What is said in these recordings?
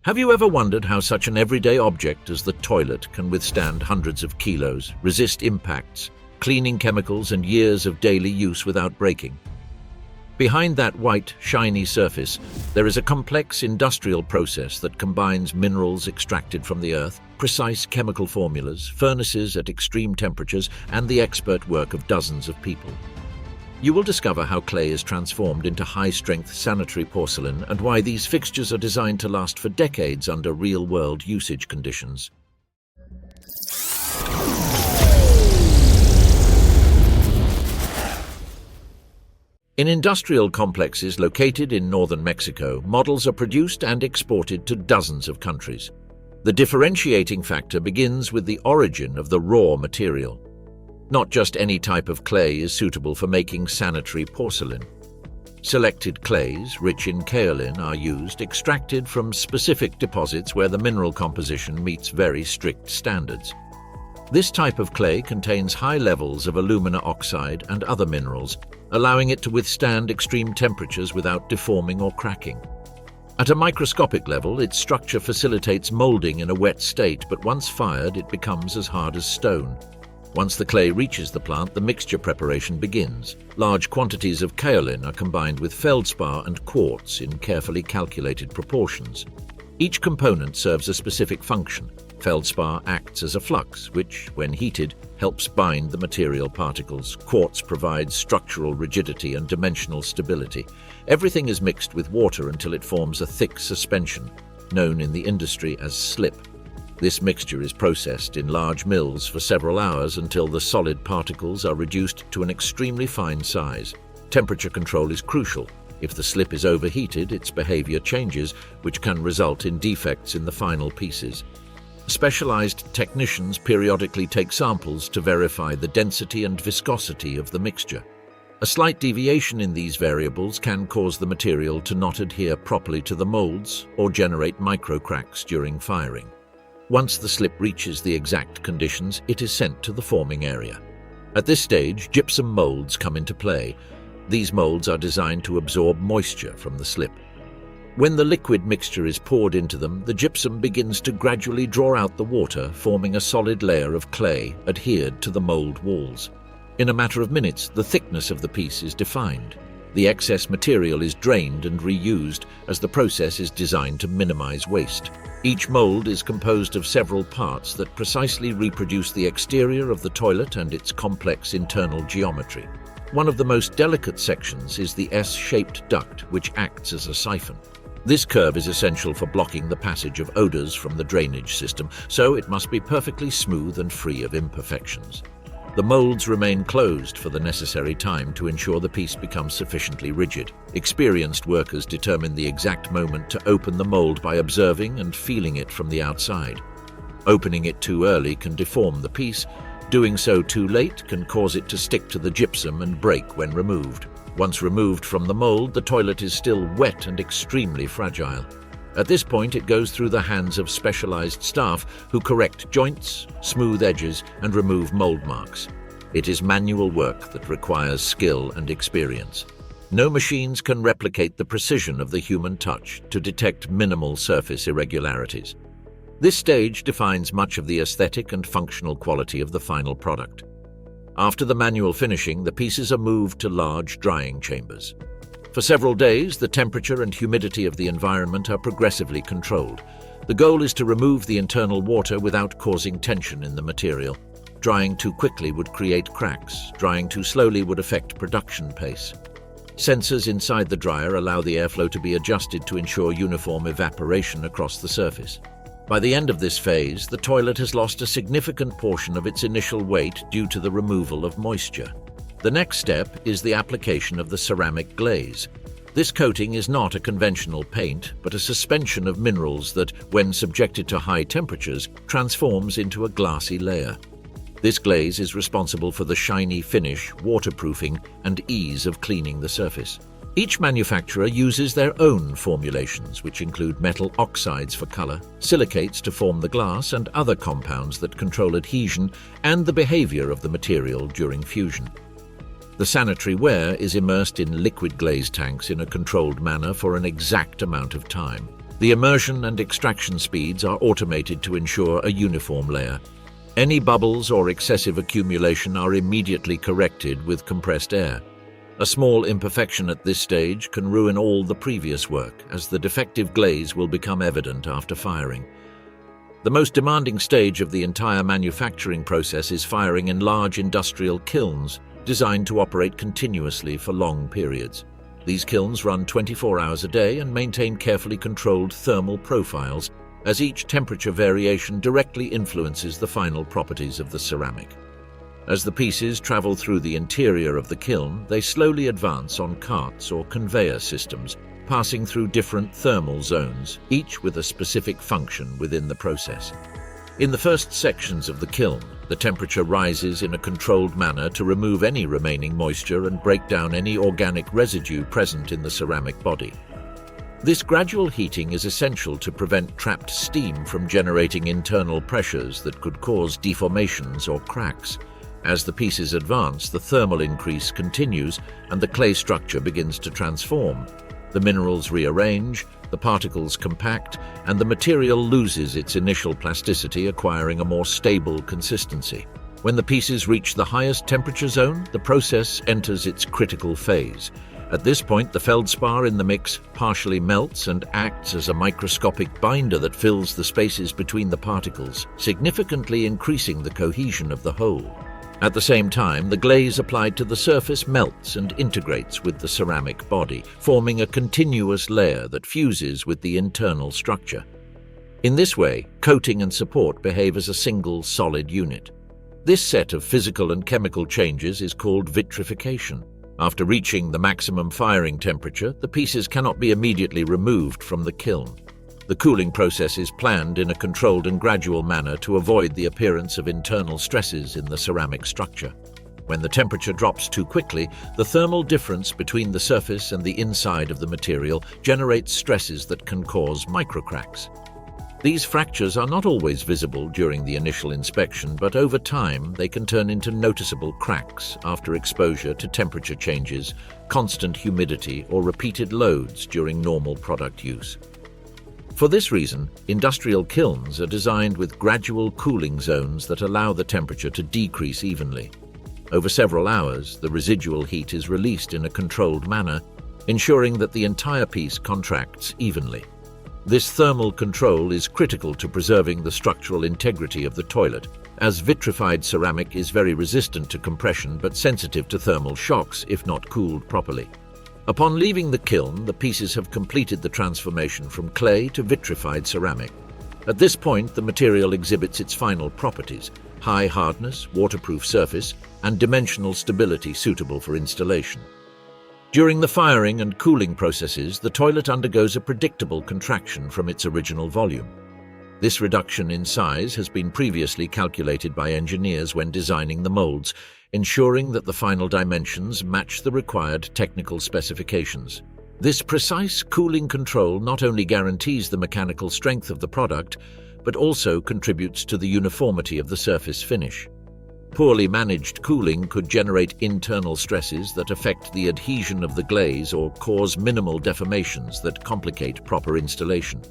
Have you ever wondered how such an everyday object as the toilet can withstand hundreds of kilos, resist impacts, cleaning chemicals, and years of daily use without breaking? Behind that white, shiny surface, there is a complex industrial process that combines minerals extracted from the earth, precise chemical formulas, furnaces at extreme temperatures, and the expert work of dozens of people. You will discover how clay is transformed into high-strength sanitary porcelain and why these fixtures are designed to last for decades under real-world usage conditions. In industrial complexes located in northern Mexico, models are produced and exported to dozens of countries. The differentiating factor begins with the origin of the raw material. Not just any type of clay is suitable for making sanitary porcelain. Selected clays, rich in kaolin, are used, extracted from specific deposits where the mineral composition meets very strict standards. This type of clay contains high levels of alumina oxide and other minerals, allowing it to withstand extreme temperatures without deforming or cracking. At a microscopic level, its structure facilitates molding in a wet state, but once fired, it becomes as hard as stone. Once the clay reaches the plant, the mixture preparation begins. Large quantities of kaolin are combined with feldspar and quartz in carefully calculated proportions. Each component serves a specific function. Feldspar acts as a flux, which, when heated, helps bind the material particles. Quartz provides structural rigidity and dimensional stability. Everything is mixed with water until it forms a thick suspension, known in the industry as slip. This mixture is processed in large mills for several hours until the solid particles are reduced to an extremely fine size. Temperature control is crucial. If the slip is overheated, its behavior changes, which can result in defects in the final pieces. Specialized technicians periodically take samples to verify the density and viscosity of the mixture. A slight deviation in these variables can cause the material to not adhere properly to the molds or generate microcracks during firing. Once the slip reaches the exact conditions, it is sent to the forming area. At this stage, gypsum molds come into play. These molds are designed to absorb moisture from the slip. When the liquid mixture is poured into them, the gypsum begins to gradually draw out the water, forming a solid layer of clay adhered to the mold walls. In a matter of minutes, the thickness of the piece is defined. The excess material is drained and reused, as the process is designed to minimize waste. Each mold is composed of several parts that precisely reproduce the exterior of the toilet and its complex internal geometry. One of the most delicate sections is the S-shaped duct, which acts as a siphon. This curve is essential for blocking the passage of odors from the drainage system, so it must be perfectly smooth and free of imperfections. The molds remain closed for the necessary time to ensure the piece becomes sufficiently rigid. Experienced workers determine the exact moment to open the mold by observing and feeling it from the outside. Opening it too early can deform the piece. Doing so too late can cause it to stick to the gypsum and break when removed. Once removed from the mold, the toilet is still wet and extremely fragile. At this point, it goes through the hands of specialized staff who correct joints, smooth edges, and remove mold marks. It is manual work that requires skill and experience. No machines can replicate the precision of the human touch to detect minimal surface irregularities. This stage defines much of the aesthetic and functional quality of the final product. After the manual finishing, the pieces are moved to large drying chambers. For several days, the temperature and humidity of the environment are progressively controlled. The goal is to remove the internal water without causing tension in the material. Drying too quickly would create cracks. Drying too slowly would affect production pace. Sensors inside the dryer allow the airflow to be adjusted to ensure uniform evaporation across the surface. By the end of this phase, the toilet has lost a significant portion of its initial weight due to the removal of moisture. The next step is the application of the ceramic glaze. This coating is not a conventional paint, but a suspension of minerals that, when subjected to high temperatures, transforms into a glassy layer. This glaze is responsible for the shiny finish, waterproofing, and ease of cleaning the surface. Each manufacturer uses their own formulations, which include metal oxides for color, silicates to form the glass, and other compounds that control adhesion and the behavior of the material during fusion. The sanitary ware is immersed in liquid glaze tanks in a controlled manner for an exact amount of time. The immersion and extraction speeds are automated to ensure a uniform layer. Any bubbles or excessive accumulation are immediately corrected with compressed air. A small imperfection at this stage can ruin all the previous work, as the defective glaze will become evident after firing. The most demanding stage of the entire manufacturing process is firing in large industrial kilns, designed to operate continuously for long periods. These kilns run 24 hours a day and maintain carefully controlled thermal profiles, as each temperature variation directly influences the final properties of the ceramic. As the pieces travel through the interior of the kiln, they slowly advance on carts or conveyor systems, passing through different thermal zones, each with a specific function within the process. In the first sections of the kiln, the temperature rises in a controlled manner to remove any remaining moisture and break down any organic residue present in the ceramic body. This gradual heating is essential to prevent trapped steam from generating internal pressures that could cause deformations or cracks. As the pieces advance, the thermal increase continues and the clay structure begins to transform. The minerals rearrange, the particles compact, and the material loses its initial plasticity, acquiring a more stable consistency. When the pieces reach the highest temperature zone, the process enters its critical phase. At this point, the feldspar in the mix partially melts and acts as a microscopic binder that fills the spaces between the particles, significantly increasing the cohesion of the whole. At the same time, the glaze applied to the surface melts and integrates with the ceramic body, forming a continuous layer that fuses with the internal structure. In this way, coating and support behave as a single solid unit. This set of physical and chemical changes is called vitrification. After reaching the maximum firing temperature, the pieces cannot be immediately removed from the kiln. The cooling process is planned in a controlled and gradual manner to avoid the appearance of internal stresses in the ceramic structure. When the temperature drops too quickly, the thermal difference between the surface and the inside of the material generates stresses that can cause microcracks. These fractures are not always visible during the initial inspection, but over time they can turn into noticeable cracks after exposure to temperature changes, constant humidity, or repeated loads during normal product use. For this reason, industrial kilns are designed with gradual cooling zones that allow the temperature to decrease evenly. Over several hours, the residual heat is released in a controlled manner, ensuring that the entire piece contracts evenly. This thermal control is critical to preserving the structural integrity of the toilet, as vitrified ceramic is very resistant to compression but sensitive to thermal shocks if not cooled properly. Upon leaving the kiln, the pieces have completed the transformation from clay to vitrified ceramic. At this point, the material exhibits its final properties: high hardness, waterproof surface, and dimensional stability suitable for installation. During the firing and cooling processes, the toilet undergoes a predictable contraction from its original volume. This reduction in size has been previously calculated by engineers when designing the molds, ensuring that the final dimensions match the required technical specifications. This precise cooling control not only guarantees the mechanical strength of the product, but also contributes to the uniformity of the surface finish. Poorly managed cooling could generate internal stresses that affect the adhesion of the glaze or cause minimal deformations that complicate proper installation.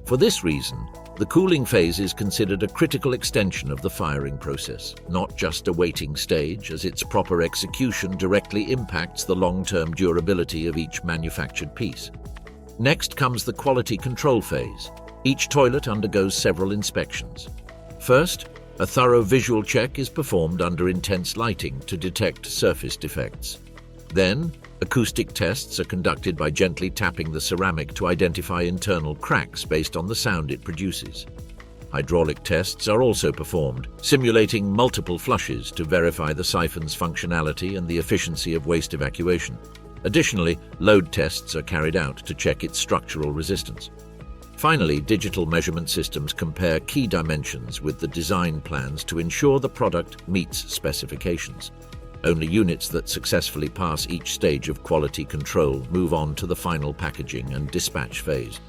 For this reason, the cooling phase is considered a critical extension of the firing process, not just a waiting stage, as its proper execution directly impacts the long-term durability of each manufactured piece. Next comes the quality control phase. Each toilet undergoes several inspections. First, a thorough visual check is performed under intense lighting to detect surface defects. Then, acoustic tests are conducted by gently tapping the ceramic to identify internal cracks based on the sound it produces. Hydraulic tests are also performed, simulating multiple flushes to verify the siphon's functionality and the efficiency of waste evacuation. Additionally, load tests are carried out to check its structural resistance. Finally, digital measurement systems compare key dimensions with the design plans to ensure the product meets specifications. Only units that successfully pass each stage of quality control move on to the final packaging and dispatch phase.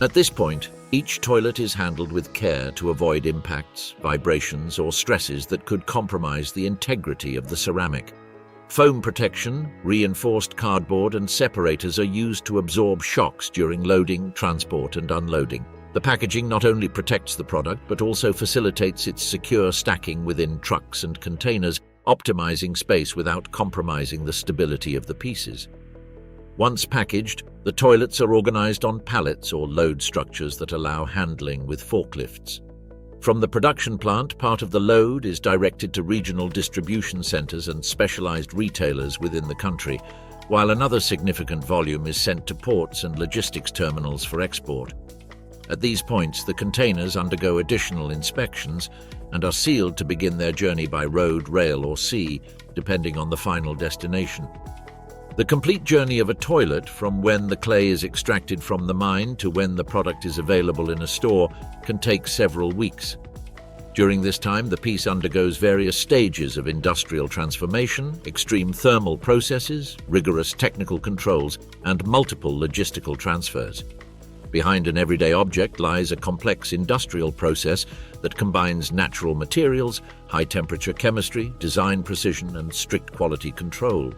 At this point, each toilet is handled with care to avoid impacts, vibrations, or stresses that could compromise the integrity of the ceramic. Foam protection, reinforced cardboard and separators are used to absorb shocks during loading, transport and unloading. The packaging not only protects the product but also facilitates its secure stacking within trucks and containers, optimizing space without compromising the stability of the pieces. Once packaged, the toilets are organized on pallets or load structures that allow handling with forklifts. From the production plant, part of the load is directed to regional distribution centers and specialized retailers within the country, while another significant volume is sent to ports and logistics terminals for export. At these points, the containers undergo additional inspections and are sealed to begin their journey by road, rail, or sea, depending on the final destination. The complete journey of a toilet, from when the clay is extracted from the mine to when the product is available in a store, can take several weeks. During this time, the piece undergoes various stages of industrial transformation, extreme thermal processes, rigorous technical controls, and multiple logistical transfers. Behind an everyday object lies a complex industrial process that combines natural materials, high-temperature chemistry, design precision, and strict quality control.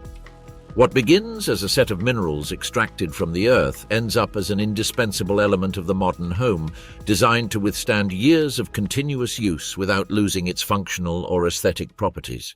What begins as a set of minerals extracted from the earth ends up as an indispensable element of the modern home, designed to withstand years of continuous use without losing its functional or aesthetic properties.